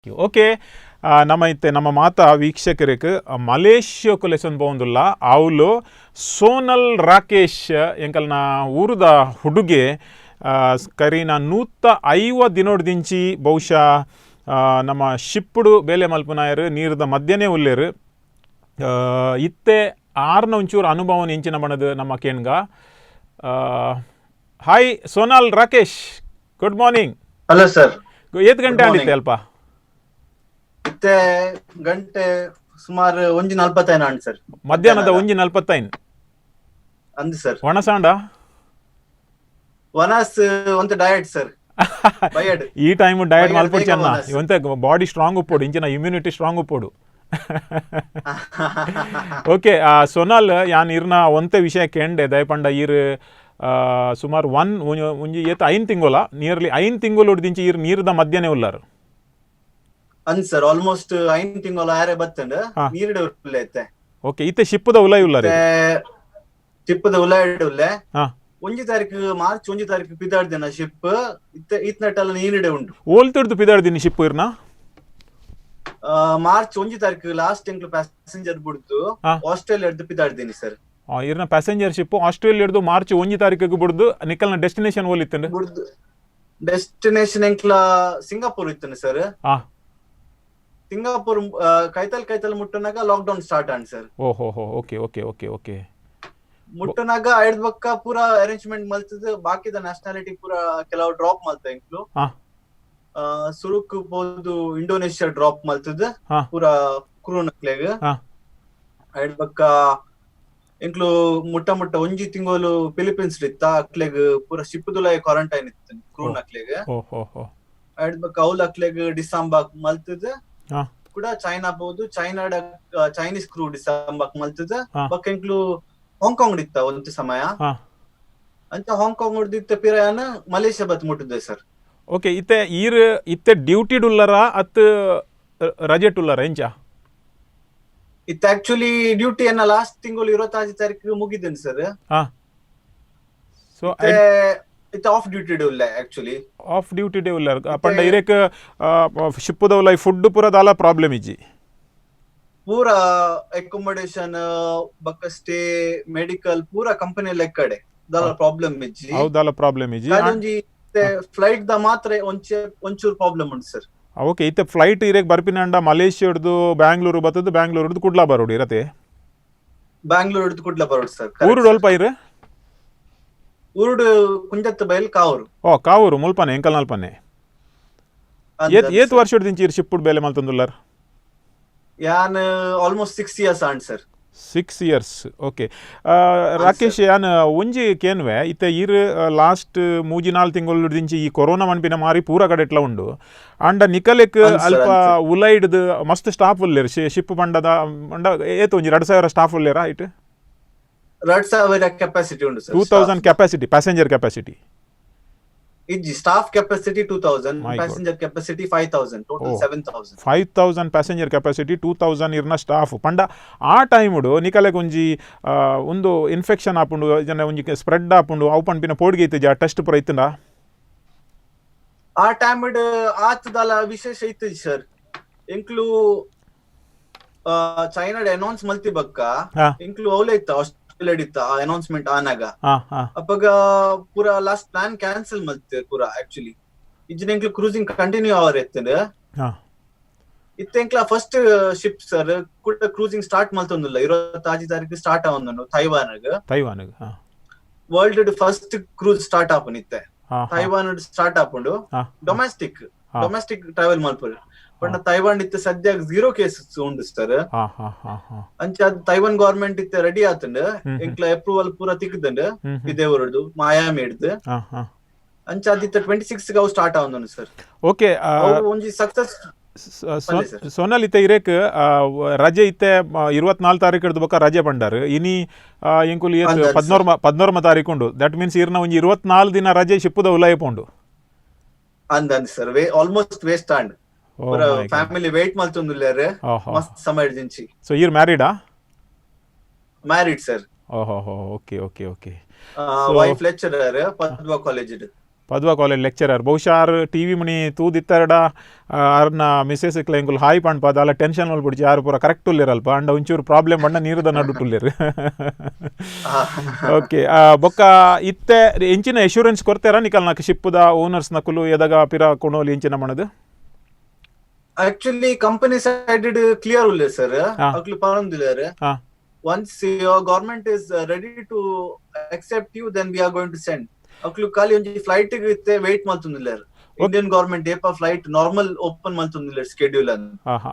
Okay ನಮ್ಮ ಮಾತಾ ವೀಕ್ಷಕರಿಗೆ ಮಲೇಷ್ಯಾకు lesson బాగుందిలా ఆవులు ಸೋನಲ್ ರಾಕೇಶ್ ಎಂಕಲ್ನ ಊರುದ ಹುಡುಗೆ ಕರೀನ 105 ದಿನೋಡ್ದಿಂಚಿ ಬಹುಶಃ ನಮ್ಮ ಶಿಪ್ಪುಡು ಬೇಲೆ ಮಲ್ಪನಾಯರು ನೀರದ ಮಧ್ಯನೇ ಉಲ್ಲೇರು ಇತ್ತೆ ಆರ್ನ ಒಂಚೂರು ಅನುಭವನ ಎಂಚಿನ ಬಣದು ನಮ್ಮ ಕೇನ್ಗ hi Sonal Rakesh good morning. Hello sir. ಏತ್ ಗಂಟೆ ಆಡಿತ್ತೆ ಅಲ್ಪ ಇತ್ತೆ ಗಂಟೆ ಸುಮಾರು 1:45 ಆಂಡ್ ಸರ್. ಮಧ್ಯಾಹ್ನದ 1:45 ಅಂದ್ ಸರ್. ಒಣಸಾಂಡ ವನಸ್ ಒಂತ ಡಯಟ್ ಸರ್. ಬಯಡ್ ಈ ಟೈಮ್ ಡಯಟ್ ಮಲ್ಪೊಡು ಚೆನ್ನ ಇವಂತೆ ಬಾಡಿ ಸ್ಟ್ರಾಂಗ್ ಉಪ್ಪೋಡು ಇಂಚಿನ ಇಮ್ಯುನಿಟಿ ಸ್ಟ್ರಾಂಗ್ ಉಪ್ಪೋಡು. ಓಕೆ ಸೊನಾಲ್ ಯಾನ್ ಇರ್ನ ಒಂತೆ ವಿಷಯ ಕೇಂಡೆ ದಯಪಂಡ ಈರ್ ಸುಮಾರು ಒಂಜಿ ಏತ್ 5 ತಿಂಗೋಲ ನಿಯರ್ಲಿ 5 ತಿಂಗೋಲು ದಿಂಚಿ ಈರ್ ನೀರ್ದ ಮಧ್ಯನೇ ಉಲ್ಲಾರು ಅಂದ್ ಸರ್. ಆಲ್ಮೋಸ್ಟ್ 5 ತಿಂಗೋಲ ಆರೆ ಬತ್ತಂಡ ನೀರಿಡ ಉಲ್ಲೆತ್ತೆ. ಓಕೆ ಇತ್ತೆ ಶಿಪ್ಪುದ ಉಲೈ ಉಲ್ಲಾರೆ ಶಿಪ್ಪುದ ಉಲೈಡ್ ಉಲ್ಲೆ 1 ತಾರೀಕು ಮಾರ್ಚ್ 1 ತಾರೀಕು ಪಿದಾಡ್ದಿನ ಶಿಪ್ ಇತ್ತೆ ಇತ್ನಟ್ಟಲ್ಲ ನೀರಿಡೆ ಉಂಟು ಓಲ್ತಿಡ್ದು ಪಿದಾಡ್ದಿನಿ ಶಿಪ್ಪು ಇರ್ನ ಮಾರ್ಚ್ 1 ತಾರೀಕು ಲಾಸ್ಟ್ ಎಂಕ್ಲು ಪ್ಯಾಸೆಂಜರ್ ಬಿಡ್ದು ಆಸ್ಟ್ರೇಲಿಯಾ ಹಿಡ್ದು ಪಿದಾಡ್ದಿನಿ ಸರ್. ಇರ್ನ ಪ್ಯಾಸೆಂಜರ್ ಶಿಪ್ ಆಸ್ಟ್ರೇಲಿಯಾ ಹಿಡ್ದು ಮಾರ್ಚ್ 1 ತಾರೀಕಿಗೆ ಬಿಡ್ದು ನಿಕಲ್ನ ಡೆಸ್ಟಿನೇಷನ್ ಓಲಿತ್ತಂಡ ಬಿಡ್ದು ಡೆಸ್ಟಿನೇಷನ್ ಎಂಕ್ಲ ಸಿಂಗಾಪುರ್ ಇತ್ತನ ಸರ್. ಸಿಂಗಾಪುರ್ ಕೈತಲ್ ಮುಟ್ಟನಾಗ ಲಾಕ್ಡೌನ್ ಸ್ಟಾರ್ಟ್ ಆನ್ ಸರ್. ಓಹೋ ಓಕೆ ಓಕೆ ಓಕೆ ಓಕೆ ಮುಟ್ಟನಾಗ ಐದ್ ಬಕ್ಕ ಪೂರಾ ಅರೇಂಜ್ಮೆಂಟ್ ಮಲ್ತದ ಬಾಕಿದ ನ್ಯಾಷನಾಲಿಟಿ ಪೂರಾ ಕೆಲವು ಡ್ರಾಪ್ ಮಲ್ತ ಎಂಕ್ಲು ಸುರುಕ್ ಬೋದು ಇಂಡೋನೇಷ್ಯಾ ಡ್ರಾಪ್ ಮಲ್ತದ ಪೂರಾ ಕ್ರೂ ನಕ್ಲೆಗ್ ಐದ್ ಬಕ್ಕ ಎಂಕ್ಲು ಮುಟ್ಟ 1 ತಿಂಗೋಲು ಫಿಲಿಪೀನ್ಸ್ ಇತ್ತ ಅಕ್ಲೆಗ್ ಪೂರಾ ಶಿಪ್ಪುದುಲೈ ಕ್ವಾರಂಟೈನ್ ಇತ್ತು ಕ್ರೂ ನಕ್ಲೆಗ್. ಐದ್ ಬಕ್ಕ ಅವ್ಲ ಅಕ್ಲೆಗ್ ಡಿಸೆಂಬರ್ ಮಲ್ತದ ಕೂಡ ಚೈನಾ ಬೋದು ಚೈನಾಡ ಚೈನೀಸ್ ಕ್ರೂ ಡಿಸೆಂಬರ್ ಮಲ್ತದ ಬಕ್ಕ ಎಂಕ್ಲು ಹಾಂಗ್ಕಾಂಗ್ ಇತ್ತ ಒಂದು ಸಮಯ ಅಂತ ಹಾಂಗ್ಕಾಂಗ್ ಹೊಡ್ದಿತ್ತ ಪಿರಾಯನ ಮಲೇಷ್ಯಾ ಬತ್ ಮುಟ್ಟದೆ ಸರ್. ಓಕೆ ಇತ್ತೆ ಡ್ಯೂಟಿಡ್ ಉಲ್ಲರ ಅತ್ ರಜೆಟ್ ಉಲ್ಲರ ಎಂಚ ಇತ್ತ ಆಕ್ಚುಲಿ ಡ್ಯೂಟಿ ಅನ್ನ ಲಾಸ್ಟ್ ತಿಂಗಳು 25 ತಾರೀಕು ಮುಗಿದ್ದೇನೆ ಸರ್. ಸೊ ಇತ್ತ ಆಫ್ ಡ್ಯೂಟಿ ಡೇ ಉಲ್ಲ actually of duty day huller ಪಂಡ ಇರೇಕ್ ಶಿಪ್ಪುದ ಉಲೈ ಫುಡ್ ಪೂರ ದಾಲ ಪ್ರಾಬ್ಲಮ್ ಇಜ್ಜಿ ಪೂರಾ ಅಕೊಮಡೇಷನ್ ಬಕ್ಕ ಸ್ಟೇ ಮೆಡಿಕಲ್ ಪೂರಾ ಕಂಪನಿ ಲೆಕ್ಕಡೆ ದಾಲ ಪ್ರಾಬ್ಲಮ್ ಇಜ್ಜಿ. ಹೌದಾಲ ಪ್ರಾಬ್ಲಮ್ ಇಜ್ಜಿ ಒಂಜಿ ಫ್ಲೈಟ್ ದ ಮಾತ್ರ ಒಂಚೂರು ಪ್ರಾಬ್ಲಮ್ ಉಂಟು ಸರ್. ಓಕೆ ಇತ್ತೆ ಫ್ಲೈಟ್ ಇರೇಕ್ ಬರ್ಪಿನಂಡ ಮಲೇಷ್ಯಾ ಹಿಡ್ದು ಬ್ಯಾಂಗ್ಳೂರು ಬತ್ತದ ಬ್ಯಾಂಗ್ಳೂರು ಹಿಡ್ದು ಕುಡ್ಲಾ ಬರೋಡು ಇರತ್ತೆ ಬ್ಯಾಂಗ್ಳೂರ್ ಹಿಡ್ದು ಕುಡ್ಲಾ ಬರೋಡು ಸರ್. ಊರುಡು ಅಲ್ಪ ಇರು ಊರುಡು ಕುಂಜತ್ ಬೈಲ್ ಕಾವೂರು. ಕಾವೂರು ಮುಲ್ಪನೆ ಎಂಕಲ್ ನಲ್ಪನೆ ಏತ್ ವರ್ಷ ಹಿಡ್ದಿಂಚಿ ಇರ್ ಶಿಪ್ಪುಡ್ ಬೇಲೆ ಮಲ್ತಂದುಲ್ಲರ್ ಯಾನ್ almost 6 years and sir. 6 years okay Rakesh ಯಾನ್ ಒಂಜಿ ಕೇನ್ವೆ ಇತ್ತೆ ಈರ್ ಲಾಸ್ಟ್ 3-4 ತಿಂಗಳು ದಿಂಚಿ ಈ ಕೊರೋನಾ ಮನ್ಪಿನ ಮಾರಿ ಪೂರ ಕಡೆ ಎಟ್ಲ ಉಂಡು ಅಂಡ ನಿಕಲೆಕ್ ಅಲ್ಪ ಉಲೈಡ್ ಮಸ್ತ್ ಸ್ಟಾಫ್ ಉಲ್ಲೇರ್ ಶಿಪ್ ಬಂಡದ ಅಂಡ ಏತ್ ಒಂಜಿ 2,000 ಸ್ಟಾಫ್ ಉಲ್ಲೇರ ಇಟ್ 2,000 ಕೆಪಾಸಿಟಿ ಉಂಡು ಸರ್. 2,000 ಕೆಪಾಸಿಟಿ ಪ್ಯಾಸೆಂಜರ್ ಕೆಪಾಸಿಟಿ ಇಜ್ಜಿ staff capacity 2,000 passenger capacity 5,000 total 7,000 5,000 passenger capacity 2,000 ಇರ್ನ ಸ್ಟಾಫ್ ಪಂಡ ಆ ಟೈಮುಡು ನಿಕಲೆಗ್ ಒಂಜಿ ಒಂದು ಇನ್ಫೆಕ್ಷನ್ ಆಪುಂಡು ಜನ ಒಂಜಿ ಸ್ಪ್ರೆಡ್ ಆಪುಂಡು ಅವು ಪಂಪಿನ ಪೋಡ್ಗೆ ಇತ್ತಜ ಟೆಸ್ಟ್ ಪೂರ ಇತ್ತಂಡ ಆ ಟೈಮಡ್ ಆತದಲ ವಿಶೇಷ ಇತ್ತು ಸರ್. ಎಂಕ್ಲು ಚೈನಾಡ್ ಅನೌನ್ಸ್ ಮಲ್ತಿ ಬಕ್ಕ ಎಂಕ್ಲು ಅವಲೇ ಇತ್ತ ಇತ್ತ ಅನೌನ್ಸ್ಮೆಂಟ್ ಆನಾಗ ಅಪ್ಪಗ ಪೂರಾ ಲಾಸ್ಟ್ ಪ್ಲಾನ್ ಕ್ಯಾನ್ಸಲ್ ಮಲ್ತೆ ಪೂರಾ ಆಕ್ಚುಲಿ ಇಜ್ಜಿನ ಕ್ರೂಸಿಂಗ್ ಕಂಟಿನ್ಯೂ ಅವರ್ ಎತ್ತದ ಇತ್ತೆಂಕ್ಲ ಫಸ್ಟ್ ಶಿಪ್ ಸರ್ ಕೂಡ ಕ್ರೂಸಿಂಗ್ ಸ್ಟಾರ್ಟ್ ಮಲ್ತೊಂದಿಲ್ಲ 25 ತಾರೀಕು ಸ್ಟಾರ್ಟ್ ಆವೊಂದು Taiwan world first cruise start ಆಪುನಿತ್ತೆ ತೈವಾನ್ ಸ್ಟಾರ್ಟ್ ಆಪುಂಡು ಡೊಮೆಸ್ಟಿಕ್ ಟ್ರಾವೆಲ್ ಮಲ್ಪುರು ಪಂಡ ತೈವಾನ್ ಇತ್ತೆ ಸದ್ಯ 0 ಕೇಸಸ್ ಉಂಡು ಸರ್. ಅಂಚ ತೈವಾನ್ ಗವರ್ಮೆಂಟ್ ಇತ್ತೆ ರೆಡಿ ಆತಂಡ್ ಎಂಕ್ಲ ಅಪ್ರೂವಲ್ ಪೂರ ತಿಕ್ಕದಂಡ್ ಇದೇ ಹೊರಡು ಮಾಯಾಮಿ ಹಿಡ್ದು ಅಂಚ ಅದಿತ್ತ 26 ಅವು ಸ್ಟಾರ್ಟ್ ಆವೊಂದು ಸರ್. ಓಕೆ ಒಂಜಿ ಸಕ್ಸಸ್ ಸೋನಲ್ ಇತ್ತೆ ಇರೇಕ್ ರಜೆ ಇತ್ತೆ 24 ತಾರೀಕು ಹಿಡ್ದು ಬೊಕ ರಜೆ ಪಂಡಾರು ಇನಿ ಎಂಕುಲು 14 ತಾರೀಕು ಉಂಡು ದಟ್ ಮೀನ್ಸ್ ಇರ್ನ ಒಂಜಿ 24 ದಿನ ರಜೆ ಶಿಪ್ಪುದ ಉಲಾಯ ಪೋಂಡು ಅಂದ್ ಸರ್. Almost waste and family wait ಮಲ್ತೊಂದುಲ್ಲೇರ್ ಮಸ್ತ್ ಸಮಯ ದಿಂಚಿ. ಸೊ ಈರ್ ಮ್ಯಾರಿಡಾ? Married sir. ಓಹೋ okay okay okay wife lecturer Padua college Padua college lecturer ಬಹುಶಃ ಟಿ ವಿ ಮಣಿ ತೂದಿತ್ತಾರಡ ಅವ್ರನ್ನ ಮಿಸ್ಸೆಸ್ ಎಂಕುಲ್ ಹಾಯ್ ಪಣ್ಪ ಅಲ್ಲ ಟೆನ್ಷನ್ ಮಲ್ಬಿಡ್ಚಿ ಯಾರು ಪೂರ ಕರೆಕ್ಟ್ ಉಲ್ಲಿರಲ್ಪ ಅಂಡ ಒಂಚೂರು ಪ್ರಾಬ್ಲಮ್ ಬಂಡ ನೀರದ ನಡುಟುಲ್ಲಿರು ಓಕೆ ಬೊಕ್ಕ ಇತ್ತೆ ಎಂಚಿನ ಎಶ್ಯೂರೆನ್ಸ್ ಕೊಡ್ತಾರ ನಿಕಲ್ ನಾಲ್ಕು ಶಿಪ್ಪದ ಓನರ್ಸ್ ನಕುಲು ಎದಾಗ ಪಿರ ಕೊಣೋಲಿ ಎಂಚಿನ ಮಣದು ಆಕ್ಚುಲಿ ಕಂಪನಿ ಸೈಡ್ ಕ್ಲಿಯರ್ ಉಲ್ಲೆ ಸರ್ ಅಕ್ಲು ಪರಂದಿಲ್ಲಾರೆ once your government is ready to accept you then we are going to send aklu kali onji flight ge itte wait maltundillar indian government ಏಪ flight normal open maltundillar schedule an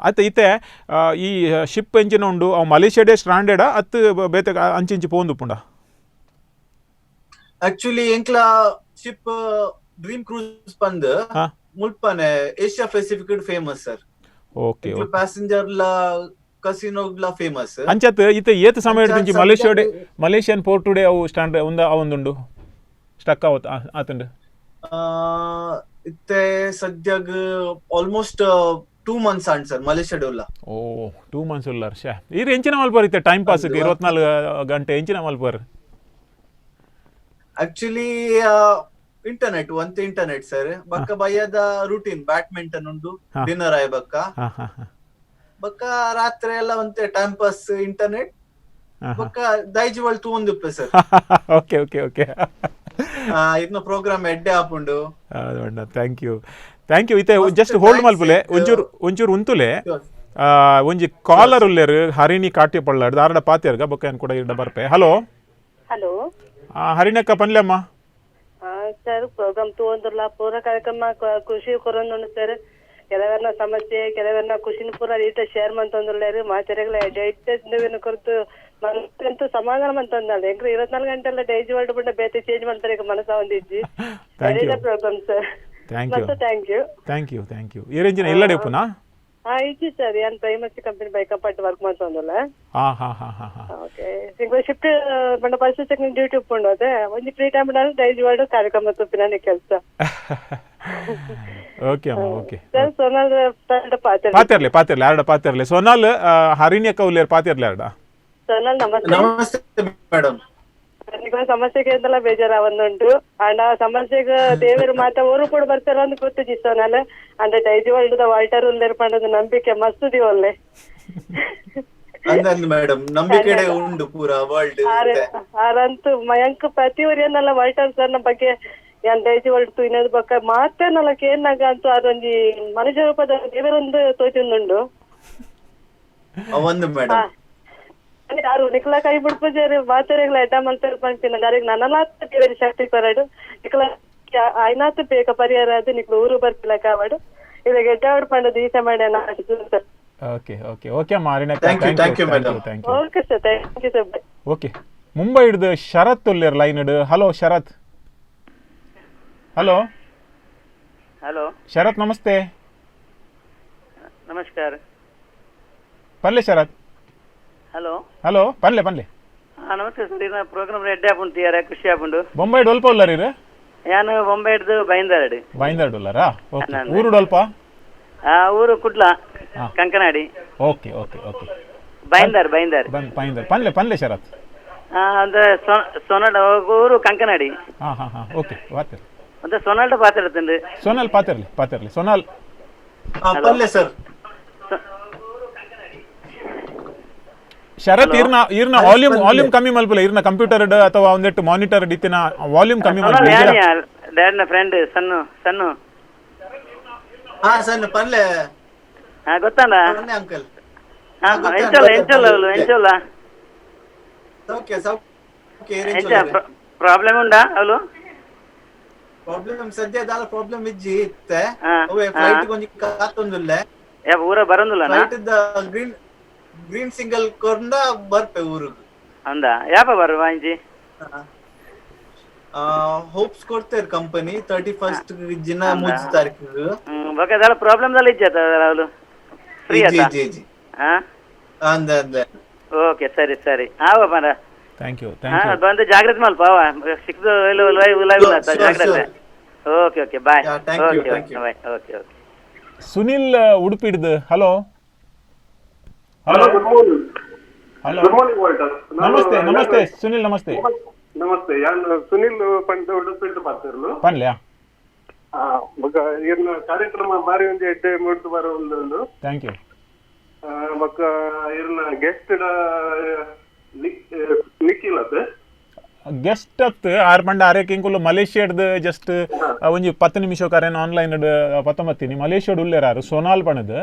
ಅತ್ತೆ ಇತ್ತೆ ಈ ship engine ಉಂಡು ಅವು ಮಲೇಷಿಯಾಡೆ stranded ಅತ್ತು ಬೇತೆ ಅಂಚಿಂಚಿ ಪೋಂದು ಪುಂಡ ಆಕ್ಚುಲಿ ಎಂಕ್ಲ ಶಿಪ್ ಡ್ರೀಮ್ ಕ್ರೂಸ್ ಪಂದ್ ಮುಲ್ಪನೆ Asia Pacific famous sir okay passenger ಲ ಕಸಿನೋ ಲ ಫೇಮಸ್ ಅಂಚತ್ ಇತ್ತೆ ಏತ್ ಸಮಯ ಹಿಡಿದಿಂಚಿ ಮಲೇಷಿಯನ್ ಪೋರ್ಟ್ ಟುಡೇ ಅವು ಸ್ಟ್ಯಾಂಡ್ ಒಂದುಂಡು ಸ್ಟಕ್ ಆತುಂಡು ಇತ್ತೆ ಸದ್ಯಗ್ ಆಲ್ಮೋಸ್ಟ್ 2 months ಆಂಡ್ ಸರ್ ಮಲೇಷಿಯಾ ಡೋಲ್ಲ ಓ 2 months ಉಲ್ಲಾರ್ ಶೇ ಈರ್ ಎಂಚಿನ ಮಲ್ಪರ್ ಇತ್ತೆ ಟೈಮ್ ಪಾಸ್ 24 ಗಂಟೆ ಎಂಚಿನ ಮಲ್ಪರ್ ಆಕ್ಚುಲಿ ಇಂಟರ್ನೆಟ್ ಒಂತೆ ಇಂಟರ್ನೆಟ್ ಸರ್ ಬಕ್ಕ ಬಯ್ಯದ ರೂಟೀನ್ ಬ್ಯಾಡ್ಮಿಂಟನ್ ಉಂಡು ಡಿನ್ನರ್ ಆಯ್ ಬಕ್ಕ ಬಕ್ಕ ರಾತ್ರಿ ಎಲ್ಲ ಒಂತೆ ಟೈಮ್ ಪಾಸ್ ಇಂಟರ್ನೆಟ್ ಬಕ್ಕ ದೈಜಿವಲ್ ತೂಂದುಪ್ಪೆ ಸರ್ ಓಕೆ ಓಕೆ ಓಕೆ ಇದ್ನ ಪ್ರೋಗ್ರಾಮ್ ಎಡ್ಡೆ ಆಪುಂಡು ಥ್ಯಾಂಕ್ ಯು ಇತ್ತೆ ಜಸ್ಟ್ ಹೋಲ್ಡ್ ಮಲ್ಪುಲೆ ಒಂಚೂರು ಉಂತುಲೆ ಒಂಜಿ ಕಾಲರ್ ಉಲ್ಲೇರು ಹರಿಣಿ ಕಾಟ್ಯ ಪಳ್ಳಾಡ್ದು ಆರಡ ಪಾತ್ಯರ್ಗ ಬೊಕ್ಕ ಏನ್ ಕೂಡ ಇರ್ಡ ಬರ್ಪೆ ಹಲೋ ಹಲೋ ಹರಿಣಕ್ಕ ಪನ್ಲೆಮ್ಮ ಸರ್ ಪ್ರೋಗ್ರಾಮ್ ತಗೊಂಡ್ರಲ್ಲ ಪೂರ ಕಾರ್ಯಕ್ರಮ ಖುಷಿ ಕೊರೊಂದು ಸರ್ ಕೆಲವರ್ನ ಸಮಸ್ಯೆ ಕೆಲವರ್ನ ಖುಷಿನ ಪೂರ ಈಟ ಶೇರ್ ಮಂತಂದ್ರಲ್ಲಾರಿ ಮಾತಾರಿಗಳ ಡೈಟ್ ಕೊರತು ಮನಸ್ಸಂತೂ ಸಮಾಧಾನ ಮಂತಂದ ಹೆಂಗ್ರಿ 24 ಗಂಟೆ ಎಲ್ಲ ಡೈಜಿ ವರ್ಡ್ ಬಿಟ್ಟ ಬೇತೆ ಚೇಂಜ್ ಮಾಡ್ತಾರೆ ಈಗ ಮನಸ್ಸ ಒಂದಿಜ್ಜಿ ಪ್ರೋಗ್ರಾಮ್ ಸರ್ ಮತ್ತೆ ಥ್ಯಾಂಕ್ ಯು ಏರೇಂಜಿನ ಎಲ್ಲ ಡೆಪುನಾ ಇಜ್ಜಿ ಸರ್ ಏನ್ ಪ್ರೈಮಸಿ ಕಂಪನಿ ಬೈಕ್ ಪಟ್ಟು ವರ್ಕ್ ಮಾಡ್ತಂದಲ್ಲ ಓಕೆ ಸಿಂಗಲ್ ಶಿಫ್ಟ್ ಬಂಡ ಬಸ್ ಸೆಕೆಂಡ್ ಡ್ಯೂಟಿ ಉಪ್ಪುಂಡು ಅದೇ ಒಂಜಿ ಫ್ರೀ ಟೈಮ್ ಡೈಜಿ ವರ್ಡ್ ಕಾರ್ಯಕ್ರಮ ತುಪ್ಪಿನ ಕೆಲಸ ಓಕೆ ಅಮ್ಮ ಓಕೆ ಸರ್ ಸೋನಾಲ್ ಪಾತಿರ್ಲಿ ಆರ್ಡ ಪಾತಿರ್ಲಿ ಸೋನಾಲ್ ಹರಿಣಿ ಅಕ್ಕ ಉಲ್ಲೇರ್ ಪಾತಿರ್ಲಿ ಆರ್ಡ ಸೋನಾಲ್ ನಮಸ್ತೆ ಮೇಡಮ್ ನಿಮ್ಗೆ ಸಮಸ್ಯೆಗೆ ಅಂತೆಲ್ಲ ಬೇಜಾರ ಒಂದುಂಟು ಅಂಡ್ ಆ ಸಮಸ್ಯೆಗೆ ದೇವರು ಮಾತ ಊರು ಕೂಡ ಬರ್ತಾರ ಅಂತ ಗೊತ್ತಿದ್ದಿ ಸೋನಾಲ್ ಅಂದ್ರೆ ಡೈಜಿ ವರ್ಲ್ಡ್ ವಾಲ್ಟರ್ ಉಲ್ಲೇರ್ ಪಂಡದ ನಂಬಿಕೆ ಮಸ್ತ್ ಒಳ್ಳೆ ಮೇಡಮ್ ನಂಬಿಕೆ ಉಂಡು ಪೂರ ವರ್ಲ್ಡ್ ಆರಂತೂ ಮಯಾಂಕ್ ಪ್ರತಿ ಊರಿಯನ್ನೆಲ್ಲ ವಾಲ್ಟರ್ ಸರ್ ನ ಬಗ್ಗೆ ಏನ್ ಡೈಜಿ ವರ್ಲ್ಡ್ ತುಯ್ನದ ಬಕ್ಕ ಮಾತೇನಲ್ಲ ಕೇನಾಗ ಅಂತೂ ಅದೊಂದು ಮನುಷ್ಯ ರೂಪದ ದೇವರೊಂದು ತೋಚುಂದುಂಡು ಒಂದು ಮೇಡಮ್ ಯಾರು ನಿಕ್ಲ ಕೈ ಬಿಡ್ಪಜಾರಿ ಮಾತಾರಿಗಳ ಎಡ್ಡ ಮಂತರ ಪಂಪಿನ ಗಾರಿಗೆ ನನ್ನಲ್ಲ ದೇವರಿ ಶಕ್ತಿ ಕೊರಡು ನಿಕ್ಲ ಐನಾತು ಬೇಕ ಪರಿಹಾರ ಅದು ನಿಕ್ಲ ಊರು ಬರ್ತಿಲ್ಲ ಕಾವಾಡು ಇವಾಗ ಎಡ್ಡಾವಡ್ ಪಂಡದು ಈಸ ಮಾಡಿ ಸರ್ ಓಕೆ ಮಾರಿನ thank you madam okay sir thank you sir okay Mumbai ಹಿಡ್ದು ಶರತ್ ಉಲ್ಲೇರ್ ಲೈನ್ ಇಡು ಹಲೋ ಶರತ್ ಹಲೋ ಶರತ್ ನಮಸ್ತೆ ನಮಸ್ಕಾರ ಪನ್ಲೆ ಶರತ್ ಹಲೋ ಪನ್ಲೆ ನಮಸ್ತೆ ಸರ್ ಇನ್ನ ಪ್ರೋಗ್ರಾಮ್ ರೆಡ್ಡಿ ಆಪುಂಡು ಯಾರ ಖುಷಿ ಆಪುಂಡು ಬೊಂಬೈ ಡೊಲ್ಪ ಉಲ್ಲಾರ ಇರು ಯಾನು ಬೊಂಬೈ ಹಿಡ್ದು ಬೈಂದಾರ್ಡ್ ಉಲ್ಲಾರಾ ಓಕೆ ಊರು ಡೊಲ್ಪ ಊರು ಕುಡ್ಲ ಕಂಕನಾಡಿ ಓಕೆ ಬೈಂದಾರ್ ಪನ್ಲೆ ಶರತ್ ಅಂದ್ರೆ ಸೊನಾಲ್ಡ್ ಊರು ಕಂಕನಾಡಿ ಓಕೆ ಪಾತಿರ್ ಮತ್ತೆ ಸೊನಾಲ್ಡ್ ಪಾತಿರ್ತೀನಿ ಸೋನಾಲ್ ಪಾತಿರ್ಲಿ ಸೋನಾಲ್ ಪಲ್ಲೆ ಸರ್ ಶರತ್ ಇರ್ನ ವಾಲ್ಯೂಮ್ ಕಮ್ಮಿ ಮಲ್ಪುಲ ಇರ್ನ ಕಂಪ್ಯೂಟರ್ ಅಥವಾ ಒಂದೆಟ್ಟು ಮಾನಿಟರ್ ಇತ್ತಿನ ವಾಲ್ಯೂಮ್ ಕಮ್ಮಿ ಡ್ಯಾಡ್ನ ಫ್ರೆಂಡ್ ಸಣ್ಣ ಸಣ್ಣ ಪಲ್ಲೆ ಗೊತ್ತಾನ ಅಂಕಲ್ ಎಂಚೋಲ್ಲ ಪ್ರಾಬ್ಲಮ್ ಉಂಡಾ ಅವಳು ಪ್ರಾಬ್ಲಮ್ ಸದ್ಯ ದಾಲ ಪ್ರಾಬ್ಲಮ್ ಇಜ್ಜಿ ಇತ್ತೆ ಫ್ಲೈಟ್ ಗೊಂಜಿ ಕಾತೊಂದುಲ್ಲ ಊರ ಬರಂದಿಲ್ಲ ಫ್ಲೈಟ್ ಗ್ರೀನ್ ಸಿಂಗಲ್ ಕೊಂಡ ಬರ್ಪೆ ಊರು ಅಂದ ಯಾಪ ಬರುವ ಇಂಜಿ ಹೋಪ್ಸ್ ಕೊಡ್ತಾರೆ ಕಂಪನಿ 31st ಜಿನ 3 ತಾರೀಕಿಗೆ ಬಕದಲ್ಲ ಪ್ರಾಬ್ಲಮ್ ದಲ್ಲ ಇಜ್ಜತ ಅವಳು ಫ್ರೀ ಆತ ಜಿ ಅಂದ ಓಕೆ ಸರಿ ಆವ ಬರ ಥ್ಯಾಂಕ್ ಯು ಬಂದು ಜಾಗ್ರತೆ ಮಲ್ಪ ಸಿಕ್ದು ಲೈವ್ ಜಾಗ್ರತೆ ಓಕೆ ಬಾಯ್ ಓಕೆ ಸುನಿಲ್ ಉಡುಪಿಡ್ದು ಹಲೋ ನಮಸ್ತೆ ಸುನಿಲ್ ನಮಸ್ತೆ ನಮಸ್ತೆ ನಾನು ಸುನಿಲ್ ಪಂಡ ಉಡುಪಿಟ್ಟು ಬರ್ತಿರ್ಲು ಪನ್ಲ್ಯಾ ಬೊಕ ಇರ್ನ ಕಾರ್ಯಕ್ರಮ ಬಾರಿ ಒಂಜಿ ಎಡ್ಡೆ ಮೂರ್ತು ಬರೋ ಒಂದು ಥ್ಯಾಂಕ್ ಯು. ಬೊಕ ಇರ್ನ ಗೆಸ್ಟ್ ನಿಖಿಲ್ ಅದ ಗೆಸ್ಟ್ ಅತ್ ಆರ್ ಪಂಡ ಅರೆಕ್ ಇಂಕುಲು ಮಲೇಷ್ಯಾಡ್ ಜಸ್ಟ್ ಒಂಜಿ 10 ನಿಮಿಷ ಕರೆನ್ ಆನ್ಲೈನ್ ಪತ್ತೊಂಬತ್ತೀನಿ ಮಲೇಷ್ಯಾಡ್ ಉಲ್ಲೇರಾರು ಸೋನಾಲ್ ಪಣದ್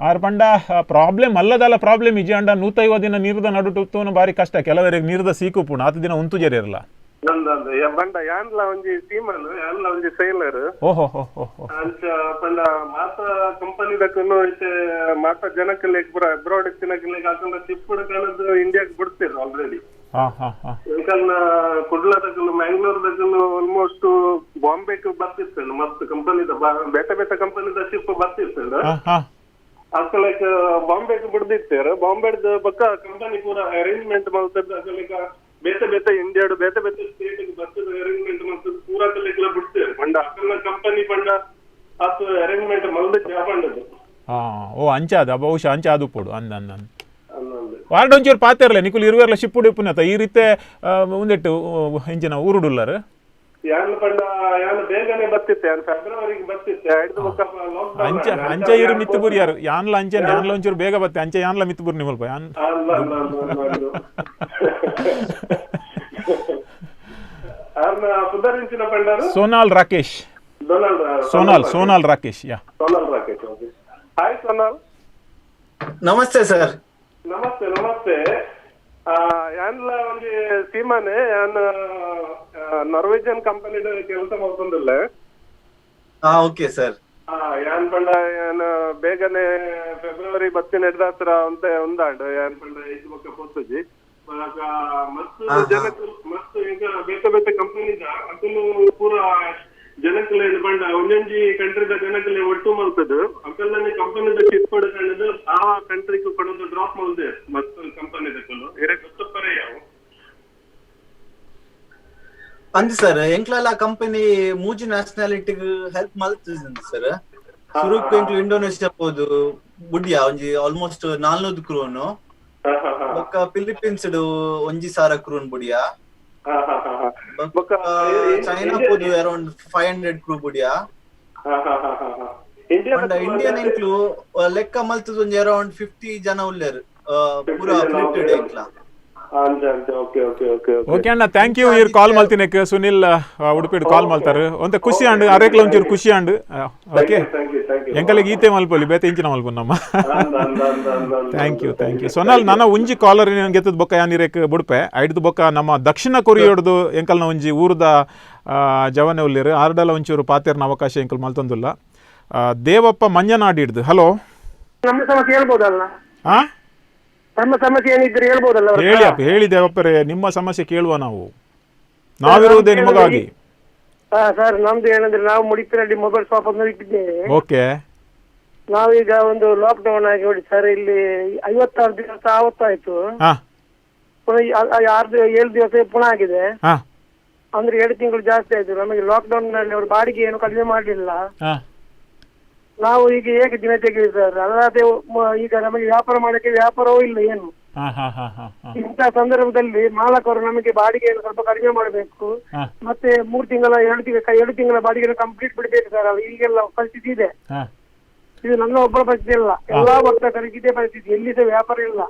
ಆರ್ ಪಂಡ ಪ್ರಾಬ್ಲಮ್ ಅಲ್ಲದಲ್ಲ ಪ್ರಾಬ್ಲಮ್ ಇಜಿ ಅಂಡ 150 ದಿನ ನೀರ್ದ ನಡುಟುತ್ತೂನು ಬಾರಿ ಕಷ್ಟ ಕೆಲವರಿಗೆ ನೀರ್ದ ಸೀಕು ಪುಣ 10 ದಿನ ಉಂತು ಜರಿರಲ್ಲ ನಂದು ಬಂಡ ಯಾನ್ಲ ಒಂಜಿ ಸೀಮನ್ ಯಾನ್ಲ ಒಂಜಿ ಸೈಲರ್ ಓಹೋ ಅಂಚ ಪಂಡ ಮಾತ ಕಂಪನಿ ದಕ್ಕನು ಇತ್ತೆ ಮಾತ ಜನಕಲೆ ಪೂರ ಅಬ್ರಾಡ್ ತಿನಕಲೆ ಹಾಕೊಂಡ ಚಿಪ್ಪುಡ ಕಾಣದು ಇಂಡಿಯಾಕ್ ಬಿಡ್ತೀರ ಆಲ್ರೆಡಿ ಎಂಕಲ್ನ ಕುಡ್ಲ ದಕ್ಕಲು ಮ್ಯಾಂಗ್ಳೂರ್ ದಕ್ಕಲು ಆಲ್ಮೋಸ್ಟ್ ಬಾಂಬೆಗೆ ಬರ್ತಿರ್ತೇನೆ ಮಸ್ತ್ ಕಂಪನಿದ ಬೇತೆ ಬೇತೆ ಕಂಪನಿದ ಶಿಪ್ ಬರ್ತಿರ್ತೇನೆ ಅಕ್ಕಲೈಕ್ ಬಾಂಬೆಗೆ ಬಿಡ್ದಿರ್ತೇರ ಬಾಂಬೆದ ಪಕ್ಕ ಕಂಪನಿ ಪೂರ ಅರೇಂಜ್ಮೆಂಟ್ ಮಾಡ್ತದ ಅಕ್ಕಲೈಕ ಬೇತೆ ಬೇತೆ ಇಂಡಿಯಾಡು ಬೇತೆ ಬೇತೆ ಸ್ಟೇಟ್ ಬರ್ತದ ಅರೇಂಜ್ಮೆಂಟ್ ಮಾಡ್ತದ ಪೂರಾ ಕಲೆಕ್ಲ ಬಿಡ್ತೇವೆ ಪಂಡ ಅಕ್ಕಲ ಕಂಪನಿ ಪಂಡ ಅತ್ ಅರೇಂಜ್ಮೆಂಟ್ ಮಲ್ದ ಜಾಪಂಡದು ಓ ಅಂಚಾದ ಬಹುಶಃ ಅಂಚಾದು ಪೋಡು ಅಂದ ವಾರ್ಡ್ ಒಂಚೂರು ಪಾತಿರಲ್ಲ ನಿಕುಲು ಇರುವೆರ್ಲ ಶಿಪ್ಪುಡು ಪುನತ ಈ ರೀತಿ ಒಂದೆಟ್ಟು ಹೆಂಚಿನ ಊರುಡುಲ್ಲರು ಯಾನ್ ಪಂಡ ಯಾನ್ ಬೇಗನೆ ಬರ್ತಿತ್ತೆ ಯಾನ್ ಫೆಬ್ರವರಿಗೆ ಬರ್ತಿತ್ತೆ ಹಿಡಿದು ಅಂಚ ಇರು ಮಿತ್ತು ಬುರಿಯಾರು ಯಾನ್ಲ ಅಂಚೆ ಯಾನ್ಲ ಒಂಚೂರು ಬೇಗ ಬತ್ತೆ ಅಂಚೆ ಯಾನ್ಲ ಮಿತ್ತು ಬುರಿ ನಿಮಲ್ಪ ಯಾನ್ ಸೋನಾಲ್ ರಾಕೇಶ್ ಸೋನಾಲ್ ರಾಕೇಶ್ ಯಾ ಹಾಯ್ ಸೋನಾಲ್ ನಮಸ್ತೆ ಸರ್. ನಮಸ್ತೆ ಯಾನ್ಲ ಒಂಜಿ ಸೀಮಾನೆ ಯಾನ್ ನಾರ್ವೇಜಿಯನ್ ಕಂಪನಿದ ಕೆಲಸ ಮಾಡ್ಕೊಂಡಿಲ್ಲ. Okay sir. ಯಾನ್ ಪಂಡ ಯಾನ್ ಬೇಗನೆ ಫೆಬ್ರವರಿ ಬತ್ತಿನ ಹಿಡ್ದಾತ್ರ ಅಂತ ಒಂದಾಂಡ್ ಯಾನ್ ಪಂಡ ಇದು ಬೊಕ್ಕ ಪೋತುಜಿ ಮಸ್ತ್ ಜನಕ್ಕಲು ಮಸ್ತ್ ಈಗ ಬೇತೆ ಬೇತೆ ಕಂಪನಿದ ಅಕಲು ಪೂರ ಜನಕ್ಕಲೆ ಪಂಡ ಒಂದೊಂಜಿ ಕಂಟ್ರಿದ ಜನಕ್ಕಲೆ ಒಟ್ಟು ಮಲ್ತದು ಅಕಲ್ನೇ ಕಂಪನಿದ ಶಿಪ್ ಕೊಡಕಂಡು ಆ ಕಂಟ್ರಿಗೆ ಕೊಡೋದು ಡ್ರಾಪ್ ಮಲ್ದೆ ಮಸ್ತ್ ಕಂಪನಿದಕ್ಕಲು ಇರೆ ಗೊತ್ತಪ್ಪರೆ ಯಾವ ಅಂದ್ ಸರ್ ಎಂಕ್ಲೆಲ್ಲ ಕಂಪನಿ ಮೂಜಿ ನ್ಯಾಷನಾಲಿಟಿಗ್ ಹೆಲ್ಪ್ ಮಲ್ತದ ಸರ್. ಸುರುಕ್ ಎಂಕ್ಲು ಇಂಡೋನೇಷ್ಯಾ ಪೋದು ಬುಡ್ಯಾ ಒಂಜಿ ಆಲ್ಮೋಸ್ಟ್ 400 ಕ್ರೂನು ಬೊಕ್ಕ ಫಿಲಿಪೀನ್ಸ್ ಒಂಜಿ 1000 ಕ್ರೂನ್ ಬುಡಿಯಾ ಬೊಕ್ಕ ಚೈನಾ ಪೋದು ಅರೌಂಡ್ 500 ಕ್ರೂ ಬುಡಿಯಾ ಇಂಡಿಯನ್ ಎಂಕ್ಲು ಲೆಕ್ಕ ಮಲ್ತದ ಒಂಜಿ ಅರೌಂಡ್ 50 ಜನ ಉಲ್ಲೇರು ಪೂರಾ ಫ್ಲಿಟೆಡ್ ಎಂಕ್ಲ. ಓಕೆ ಅಣ್ಣ ಥ್ಯಾಂಕ್ ಯು ಇರ್ ಕಾಲ್ ಮಲ್ತಿನೆಕ್ ಸುನಿಲ್ ಉಡುಪಿಡ್ ಕಾಲ್ ಮಲ್ತಾರು ಒಂತೆ ಖುಷಿ ಅಂಡ್ ಅರೆಕ್ಲ ಒಂಚೂರು ಖುಷಿ ಅಂಡ್ ಓಕೆ ಎಂಕಲಿಗೆ ಈತೆ ಮಲ್ಪೊಲಿ ಬೇತೆ ಇಂಚಿನ ಮಲ್ಪು ನಮ್ಮ ಥ್ಯಾಂಕ್ ಯು ಸೋನಾಲ್ ನನ್ನ ಒಂಜಿ ಕಾಲರ್ ಗೆತ್ತದ ಬೊಕ್ಕ ಯಾನಿರೇಕ್ ಬುಡ್ಪೆ ಐಡ್ದು ಬೊಕ್ಕ ನಮ್ಮ ದಕ್ಷಿಣ ಕೊರಿಯೋಡ್ದು ಎಂಕಲ್ನ ಒಂಜಿ ಊರ್ದ ಜವನೆ ಉಲ್ಲಿರು ಆರ್ಡಲ ಒಂಚೂರು ಪಾತೆರ್ನ ಅವಕಾಶ ಎಂಕಲ್ ಮಲ್ತೊಂದುಲ್ಲ. ದೇವಪ್ಪ ಮಂಜನಾಡಿಡ್ದು ಹಲೋ ನಮ್ಮ ಸಮಸ್ಯೆ ಹೇಳ್ಬೋದಲ್ಲ? ನಮ್ಮ ಸಮಸ್ಯೆ ಏನಿದ್ರೆ ಹೇಳ್ಬೋದಲ್ಲ? ಹೇಳಿ ದೇವಪ್ಪರೇ ನಿಮ್ಮ ಸಮಸ್ಯೆ ಕೇಳುವ ನಾವಿರುವುದೇ ನಿಮಗಾಗಿ. ಸರ್ ನಮ್ದು ಏನಂದ್ರೆ ನಾವು ಮುಡಿಪಿನಲ್ಲಿ ಮೊಬೈಲ್ ಶಾಪ್ ಅನ್ನು ಇಟ್ಟಿದ್ದೇವೆ. ಓಕೆ. ನಾವೀಗ ಒಂದು ಲಾಕ್ ಡೌನ್ ಆಗಿ ನೋಡಿ ಸರ್ ಇಲ್ಲಿ 56 ದಿವಸ ಆವತ್ತಾಯ್ತು. ಪುನಃ 7 ದಿವಸ ಪುನಃ ಆಗಿದೆ. ಅಂದ್ರೆ 2 ತಿಂಗಳು ಜಾಸ್ತಿ ಆಯ್ತು. ನಮಗೆ ಲಾಕ್ ಡೌನ್ ನಲ್ಲಿ ಅವರು ಬಾಡಿಗೆ ಏನು ಕಡಿಮೆ ಮಾಡಲಿಲ್ಲ. ನಾವು ಈಗ ಹೇಗೆ ದಿನ ತೆಗೆಯುದು ಸರ್? ಅಲ್ಲದೆ ಈಗ ನಮಗೆ ವ್ಯಾಪಾರ ಮಾಡಕ್ಕೆ ವ್ಯಾಪಾರವೂ ಇಲ್ಲ ಏನು. ಇಂಥ ಸಂದರ್ಭದಲ್ಲಿ ಮಾಲಕರು ನಮಗೆ ಬಾಡಿಗೆಯನ್ನು ಸ್ವಲ್ಪ ಕಡಿಮೆ ಮಾಡಬೇಕು. ಮತ್ತೆ 2 ತಿಂಗಳ ಬಾಡಿಗೆ ಕಂಪ್ಲೀಟ್ ಬಿಡಬೇಕು ಸರ್. ಈಗೆಲ್ಲ ಪರಿಸ್ಥಿತಿ ಇದೆ. ಇದು ನನ್ನ ಒಬ್ಬರ ಪರಿಸ್ಥಿತಿ ಇಲ್ಲ, ಎಲ್ಲಾ ವರ್ತಕರಿಗೆ ಇದೇ ಪರಿಸ್ಥಿತಿ. ಎಲ್ಲಿ ಸಹ ವ್ಯಾಪಾರ ಇಲ್ಲ.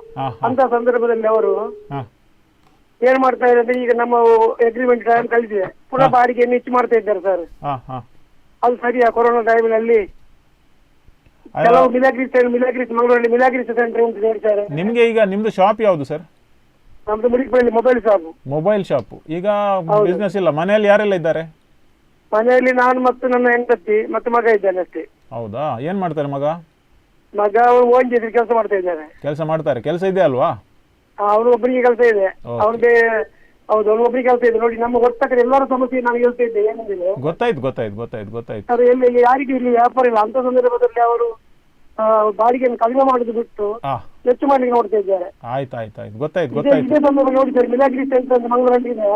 ಅಂತ ಸಂದರ್ಭದಲ್ಲಿ ಅವರು ಏನ್ ಮಾಡ್ತಾ ಇದ್ದಾರೆ, ಈಗ ನಮ್ಮ ಅಗ್ರಿಮೆಂಟ್ ಟೈಮ್ ಕಳಿಸಿದೆ, ಪುನಃ ಬಾಡಿಗೆಯನ್ನು ಹೆಚ್ಚು ಮಾಡ್ತಾ ಇದ್ದಾರೆ ಸರ್. ಅದು ಸರಿಯಾ? ಕೊರೋನಾ ಟೈಮಿನಲ್ಲಿ ಕೆಲವು ಮಿಲಾಗ್ರಿಸ್ ಮಂಗಳೂರಲ್ಲಿ ಮಿಲಾಗ್ರಿಸ್ ಸೆಂಟರ್ ಅಂತ ಹೇಳ್ತಾರೆ. ನಿಮ್ಗೆ ಈಗ ನಿಮ್ದು ಶಾಪ್ ಯಾವುದು ಸರ್? ನಮ್ದು ಮುಡಿಪಲ್ಲಿ ಮೊಬೈಲ್ ಶಾಪ್. ಈಗ ಬಿಸ್ನೆಸ್ ಇಲ್ಲ. ಮನೆಯಲ್ಲಿ ಯಾರೆಲ್ಲ ಇದ್ದಾರೆ? ಮನೆಯಲ್ಲಿ ನಾನು ಮತ್ತು ನನ್ನ ಹೆಂಡತಿ ಮತ್ತು ಮಗ ಇದ್ದಾನೆ ಅಷ್ಟೇ. ಹೌದಾ? ಏನ್ ಮಾಡ್ತಾರೆ ಮಗ? ಅವರು ಓಂಜಿ ಕೆಲಸ ಮಾಡ್ತಾ ಇದ್ದಾರೆ. ಕೆಲಸ ಇದೆ ಅಲ್ವಾ? ಅವನು ಒಬ್ಬರಿಗೆ ಕೆಲಸ ಇದೆ. ಅವ್ರಿಗೆ ಹೌದು, ಅವನು ಒಬ್ಬರಿಗೆ ಕೆಲಸ ಇದೆ. ನೋಡಿ, ನಮ್ಮ ವರ್ತಕರು ಎಲ್ಲರ ಸಮಸ್ಯೆ ನಾನು ಹೇಳ್ತಾ ಇದ್ದೆ. ಏನಂದ್ರೆ ಗೊತ್ತಾಯ್ತು ಅದು ಎಲ್ಲಿ ಯಾರಿಗೂ ಇಲ್ಲಿ ವ್ಯಾಪಾರ ಇಲ್ಲ. ಅಂತ ಸಂದರ್ಭದಲ್ಲಿ ಅವರು ಬಾಡಿಗೆಯನ್ನು ಕಡಿಮೆ ಮಾಡುದು ಬಿಟ್ಟು ಹೆಚ್ಚು ಮಾಡ್ಲಿಕ್ಕೆ ನೋಡ್ತಾ ಇದ್ದಾರೆ. ಗೊತ್ತಾಯ್ತು. ಇದೇ ಸಂದರ್ಭ ನೋಡಿ ಸರ್, ಮಿಲಾಗ್ರಿ ಸೆಂಟರ್ ಅಂತ ಮಂಗಳೂರಲ್ಲಿ ಇದೆ.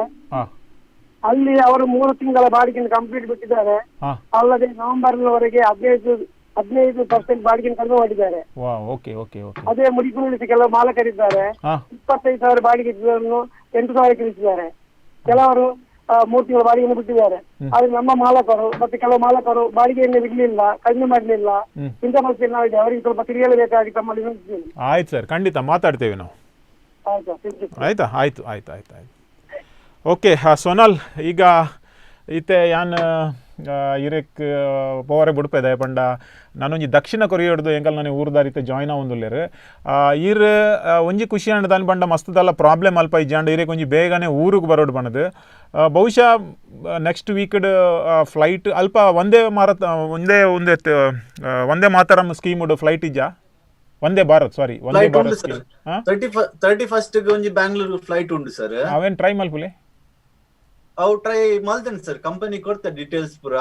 ಅಲ್ಲಿ ಅವರು 3 ತಿಂಗಳ ಬಾಡಿಗೆಯನ್ನು ಕಂಪ್ಲೀಟ್ ಬಿಟ್ಟಿದ್ದಾರೆ. ಅಲ್ಲದೆ ನವೆಂಬರ್ವರೆಗೆ 15% ಬಾಡಿಗೆಯನ್ನು ಕಡಿಮೆ ಮಾಡಿದ್ದಾರೆ. ಅದೇ ಮುಡಿಪುರಲ್ಲಿ ಕೆಲವು ಮಾಲಕರಿದ್ದಾರೆ 25,000 ಬಾಡಿಗೆ 8,000 ಇಳಿಸಿದ್ದಾರೆ. ಕೆಲವರು 3 ತಿಂಗಳ ಬಾಡಿಗೆಯನ್ನು ಬಿಟ್ಟಿದ್ದಾರೆ. ಆದ್ರೆ ನಮ್ಮ ಮಾಲಕರು ಮತ್ತೆ ಕೆಲವು ಮಾಲಕರು ಬಾಡಿಗೆಯನ್ನು ಬಿಡ್ಲಿಲ್ಲ, ಕಡಿಮೆ ಮಾಡಲಿಲ್ಲ. ಇಂಥ ಸಮಸ್ಯೆ ನಾವಿದೆ, ಅವರಿಗೆ ಸ್ವಲ್ಪ ತಿಳಿಯಲೇಬೇಕಾಗಿ ತಮ್ಮಲ್ಲಿ ವಿನಂತಿಸಿದ್ದೇನೆ. ಆಯ್ತು ಸರ್, ಖಂಡಿತ ಮಾತಾಡ್ತೇವೆ ನಾವು. ಆಯ್ತಾ? ಆಯ್ತು ಆಯ್ತು ಆಯ್ತು ಆಯ್ತು. ಓಕೆ ಸೋನಾಲ್, ಈಗ ಇತ್ತೆ ಯಾನ್ ಇರೆಕ್ ಪೋರೆ ಬುಡ್ಪೆದ ಪಂಡ ನಾನೊಂಜಿ ದಕ್ಷಿಣ ಕೊರಿಯಾಡ್ದು ಎಂಕಲ್ ನಾನು ಊರ್ದಾರಿತೆ ಜಾಯ್ನ್ ಆವೊಂದುಲ್ಲೆರ್ ಈರ್ ಒಂಜಿ ಖುಷಿ ಅಂಡ್ ದಾನಿ ಪಂಡ ಮಸ್ತದಲ್ಲ ಪ್ರಾಬ್ಲಮ್ ಅಲ್ಪ ಇಜ್ಜಾಂಡ್ ಇರೆಕ್ ಒಂಜಿ ಬೇಗನೆ ಊರಿಗೆ ಬರೋಡು ಬಣ್ಣದು. ಬಹುಶಃ ನೆಕ್ಸ್ಟ್ ವೀಕ್ಡ್ ಫ್ಲೈಟ್ ಅಲ್ಪ ಒಂದೇ ಮಾತರಂ ಸ್ಕೀಮುಡು flight ಇಜ್ಜಾ Vande Bharat Vande Bharat scheme 31st ಒಂಜಿ ಬ್ಯಾಂಗ್ಳೂರ್ ಫ್ಲೈಟ್ ಉಂಡು ಸರ್. ಅವೇನ್ ಟ್ರೈ ಮಲ್ಪುಲೆ? ಅವು ಟ್ರೈ ಮಲ್ತೇನೆ ಸರ್, ಕಂಪನಿ ಕೊಡ್ತಾರೆ ಡೀಟೇಲ್ಸ್ ಪೂರ.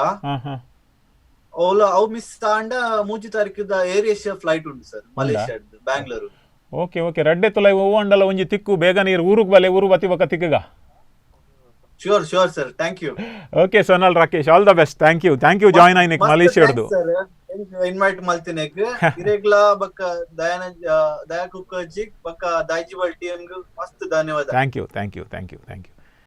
ಅವು ಮಿಸ್ ಆಂಡ 3 ತಾರೀಕಿದ ಏರ್ ಏಷ್ಯಾ ಫ್ಲೈಟ್ ಉಂಟು sir, Malaysia Bangalore. Okay okay, ರಡ್ಡೆ ತುಲೈ ಹೂವಂಡಲ ಒಂಜಿ ತಿಕ್ಕು ಬೇಗ ನೀರು ಊರುಗ್ ಬಲೆ ಊರು ಬತ್ತಿ ಬಕ್ಕ ತಿಕ್ಕಗ. Sure sir, thank you. Okay Sonal Rakesh, all the best. Thank you join ಆಯ್ನಿಕ್ ಮಲೇಷ್ಯಾಡ್ದು ಇನ್ವೈಟ್ ಮಲ್ತಿನೆಕ್ ಇರೆಗ್ಲಾ ಬಕ್ಕ ದಯಾ ಕುಕ್ಕರ್ಜಿ ಬಕ್ಕ ದಾಯ್ಜಿಬಲ್ ಟೀಮ್ ಮಸ್ತ್ ಧನ್ಯವಾದ. Thank you.